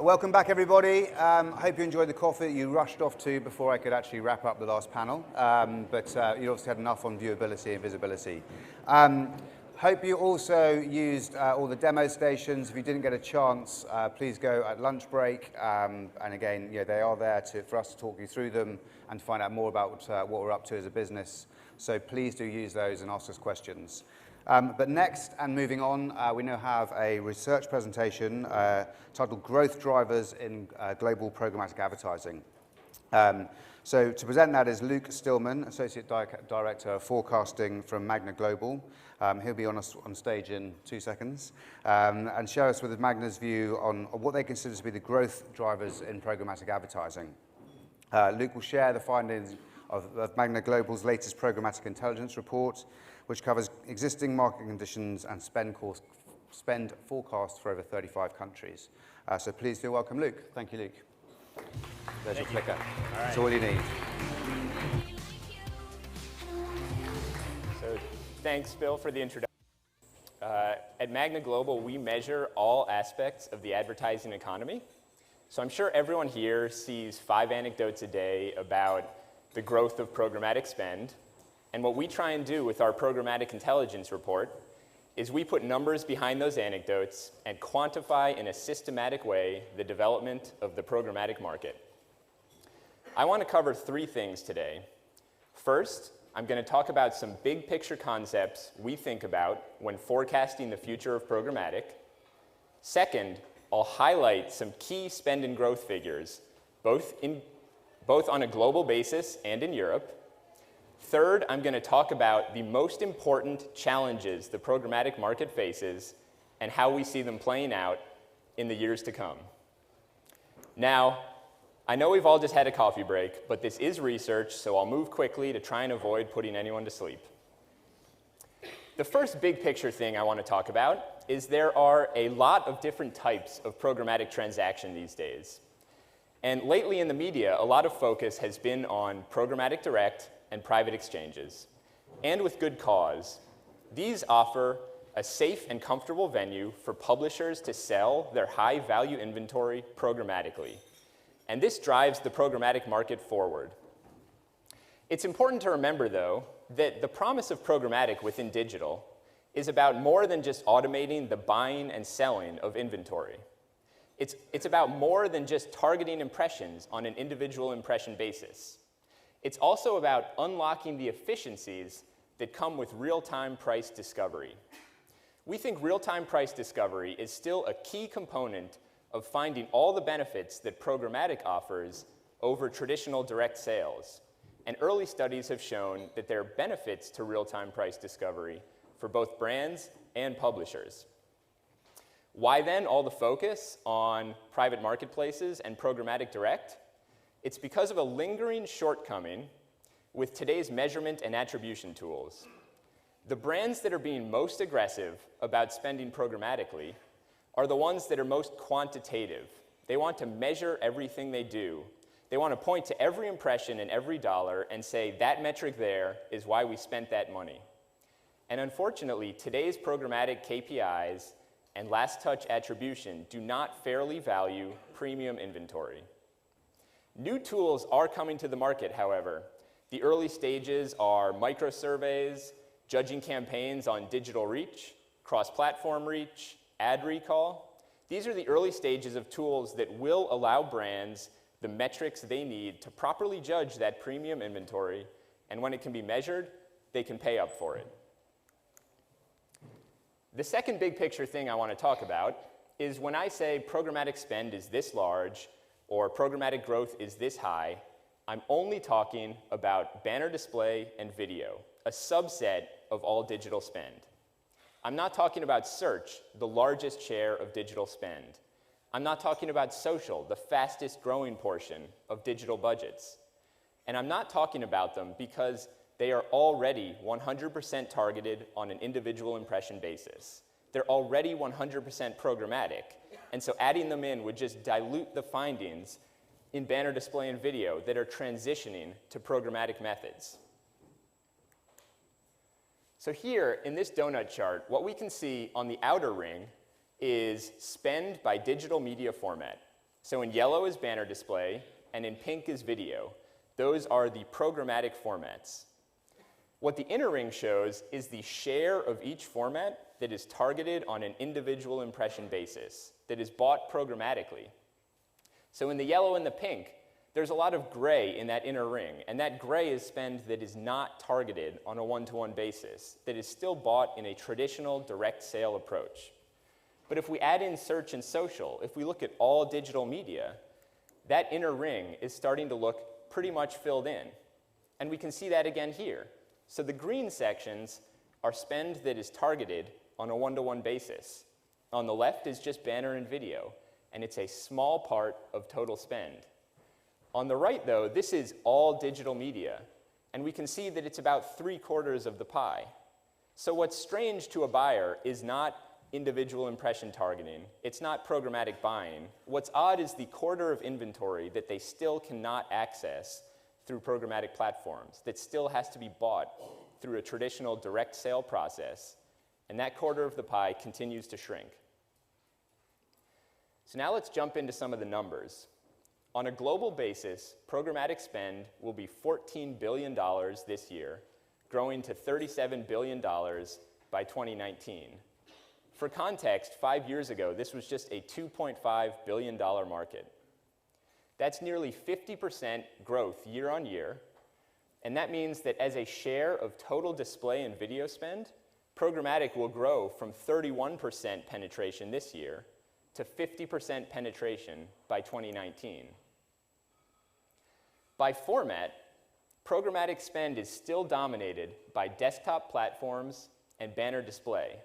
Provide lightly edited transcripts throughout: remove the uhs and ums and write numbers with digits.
Welcome back, everybody. Hope you enjoyed the coffee you rushed off to before I could actually wrap up the last panel. But you obviously had enough on viewability and visibility. Hope you also used all the demo stations. If you didn't get a chance, please go at lunch break. And again, they are there for us to talk you through them and find out more about what we're up to as a business. So please do use those and ask us questions. But next, and moving on, we now have a research presentation titled Growth Drivers in Global Programmatic Advertising. So to present that is Luke Stillman, Associate Director of Forecasting from MAGNA Global. He'll be on stage in 2 seconds and share us with Magna's view on what they consider to be the growth drivers in programmatic advertising. Luke will share the findings of MAGNA Global's latest Programmatic Intelligence report, which covers existing market conditions and spend forecasts for over 35 countries. So please do welcome Luke. Thank you, Luke. There's your clicker. All right. That's all you need. So thanks, Bill, for the introduction. At MAGNA Global, we measure all aspects of the advertising economy. So I'm sure everyone here sees 5 anecdotes a day about the growth of programmatic spend. And what we try and do with our Programmatic Intelligence report is we put numbers behind those anecdotes and quantify in a systematic way the development of the programmatic market. I want to cover 3 things today. First, I'm going to talk about some big picture concepts we think about when forecasting the future of programmatic. Second, I'll highlight some key spend and growth figures, both on a global basis and in Europe. Third, I'm going to talk about the most important challenges the programmatic market faces and how we see them playing out in the years to come. Now, I know we've all just had a coffee break, but this is research, so I'll move quickly to try and avoid putting anyone to sleep. The first big picture thing I want to talk about is there are a lot of different types of programmatic transaction these days. And lately in the media, a lot of focus has been on programmatic direct and private exchanges, and with good cause. These offer a safe and comfortable venue for publishers to sell their high-value inventory programmatically. And this drives the programmatic market forward. It's important to remember, though, that the promise of programmatic within digital is about more than just automating the buying and selling of inventory. It's about more than just targeting impressions on an individual impression basis. It's also about unlocking the efficiencies that come with real-time price discovery. We think real-time price discovery is still a key component of finding all the benefits that programmatic offers over traditional direct sales. And early studies have shown that there are benefits to real-time price discovery for both brands and publishers. Why then all the focus on private marketplaces and programmatic direct? It's because of a lingering shortcoming with today's measurement and attribution tools. The brands that are being most aggressive about spending programmatically are the ones that are most quantitative. They want to measure everything they do. They want to point to every impression and every dollar and say, that metric there is why we spent that money. And unfortunately, today's programmatic KPIs and last touch attribution do not fairly value premium inventory. New tools are coming to the market, however. The early stages are microsurveys, judging campaigns on digital reach, cross-platform reach, ad recall. These are the early stages of tools that will allow brands the metrics they need to properly judge that premium inventory, and when it can be measured, they can pay up for it. The second big picture thing I want to talk about is when I say programmatic spend is this large, or programmatic growth is this high, I'm only talking about banner display and video, a subset of all digital spend. I'm not talking about search, the largest share of digital spend. I'm not talking about social, the fastest growing portion of digital budgets. And I'm not talking about them because they are already 100% targeted on an individual impression basis. They're already 100% programmatic. And so adding them in would just dilute the findings in banner display and video that are transitioning to programmatic methods. So here, in this donut chart, what we can see on the outer ring is spend by digital media format. So in yellow is banner display, and in pink is video. Those are the programmatic formats. What the inner ring shows is the share of each format that is targeted on an individual impression basis, that is bought programmatically. So in the yellow and the pink, there's a lot of gray in that inner ring, and that gray is spend that is not targeted on a one-to-one basis, that is still bought in a traditional direct sale approach. But if we add in search and social, if we look at all digital media, that inner ring is starting to look pretty much filled in. And we can see that again here. So the green sections are spend that is targeted on a one-to-one basis. On the left is just banner and video, and it's a small part of total spend. On the right, though, this is all digital media, and we can see that it's about 3/4 of the pie. So what's strange to a buyer is not individual impression targeting. It's not programmatic buying. What's odd is the quarter of inventory that they still cannot access through programmatic platforms, that still has to be bought through a traditional direct sale process, and that quarter of the pie continues to shrink. So now let's jump into some of the numbers. On a global basis, programmatic spend will be $14 billion this year, growing to $37 billion by 2019. For context, 5 years ago, this was just a $2.5 billion market. That's nearly 50% growth year on year, and that means that as a share of total display and video spend, programmatic will grow from 31% penetration this year to 50% penetration by 2019. By format, programmatic spend is still dominated by desktop platforms and banner display,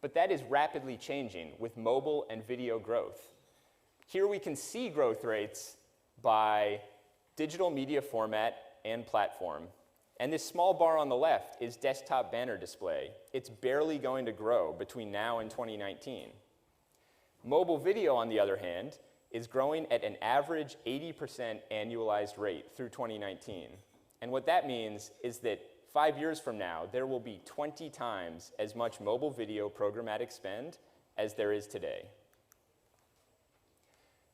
but that is rapidly changing with mobile and video growth. Here we can see growth rates by digital media format and platform. And this small bar on the left is desktop banner display. It's barely going to grow between now and 2019. Mobile video, on the other hand, is growing at an average 80% annualized rate through 2019. And what that means is that 5 years from now, there will be 20 times as much mobile video programmatic spend as there is today.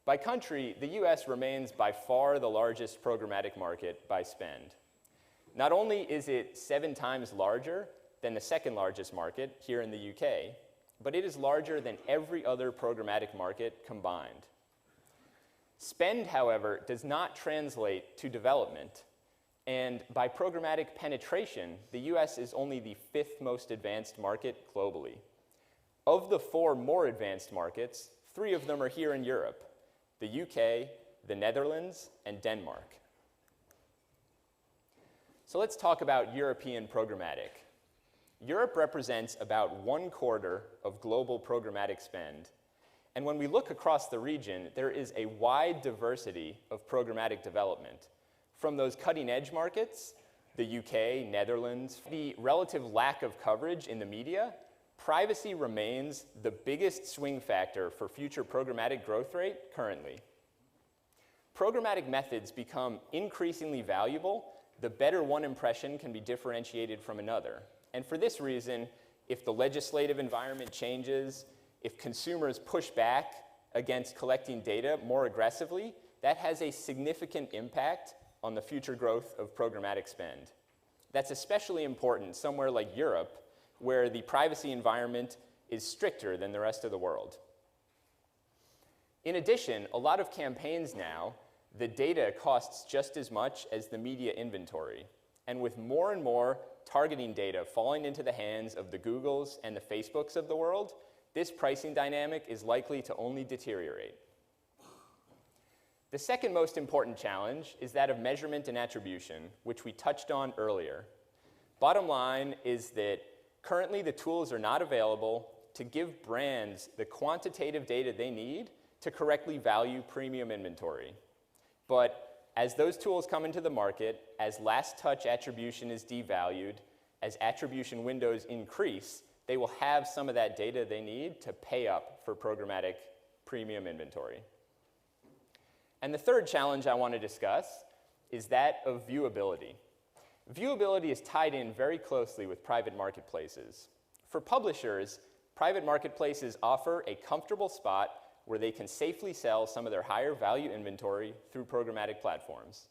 By country, the US remains by far the largest programmatic market by spend. Not only is it 7 times larger than the second largest market here in the UK, but it is larger than every other programmatic market combined. Spend, however, does not translate to development. And by programmatic penetration, the US is only the 5th most advanced market globally. Of the 4 more advanced markets, 3 of them are here in Europe: the UK, the Netherlands, and Denmark. So let's talk about European programmatic. Europe represents about 1/4 of global programmatic spend. And when we look across the region, there is a wide diversity of programmatic development. From those cutting-edge markets, the UK, Netherlands, the relative lack of coverage in the media, privacy remains the biggest swing factor for future programmatic growth rate currently. Programmatic methods become increasingly valuable the better one impression can be differentiated from another. And for this reason, if the legislative environment changes, if consumers push back against collecting data more aggressively, that has a significant impact on the future growth of programmatic spend. That's especially important somewhere like Europe, where the privacy environment is stricter than the rest of the world. In addition, a lot of campaigns now, the data costs just as much as the media inventory. And with more and more targeting data falling into the hands of the Googles and the Facebooks of the world, this pricing dynamic is likely to only deteriorate. The second most important challenge is that of measurement and attribution, which we touched on earlier. Bottom line is that currently the tools are not available to give brands the quantitative data they need to correctly value premium inventory. But as those tools come into the market, as last touch attribution is devalued, as attribution windows increase, they will have some of that data they need to pay up for programmatic premium inventory. And the third challenge I want to discuss is that of viewability. Viewability is tied in very closely with private marketplaces. For publishers, private marketplaces offer a comfortable spot where they can safely sell some of their higher value inventory through programmatic platforms.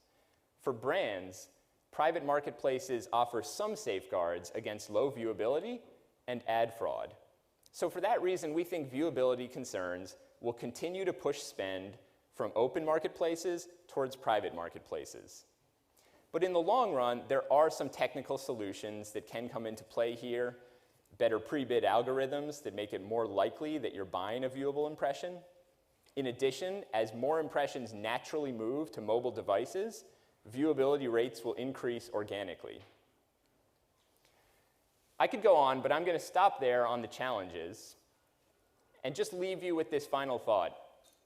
For brands, private marketplaces offer some safeguards against low viewability and ad fraud. So for that reason, we think viewability concerns will continue to push spend from open marketplaces towards private marketplaces. But in the long run, there are some technical solutions that can come into play here. Better pre-bid algorithms that make it more likely that you're buying a viewable impression. In addition, as more impressions naturally move to mobile devices, viewability rates will increase organically. I could go on, but I'm going to stop there on the challenges and just leave you with this final thought.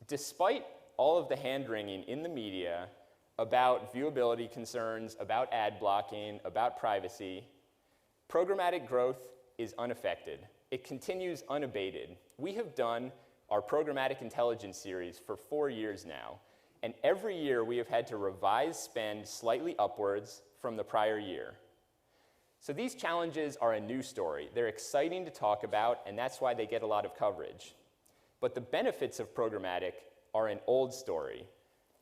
Despite all of the hand-wringing in the media about viewability concerns, about ad blocking, about privacy, programmatic growth is unaffected. It continues unabated. We have done our Programmatic Intelligence series for 4 years now, and every year we have had to revise spend slightly upwards from the prior year. So these challenges are a new story. They're exciting to talk about, and that's why they get a lot of coverage. But the benefits of programmatic are an old story.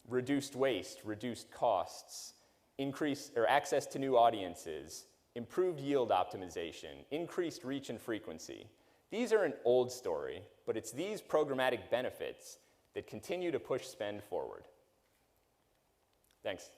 Reduced waste, reduced costs, access to new audiences, improved yield optimization, increased reach and frequency. These are an old story, but it's these programmatic benefits that continue to push spend forward. Thanks.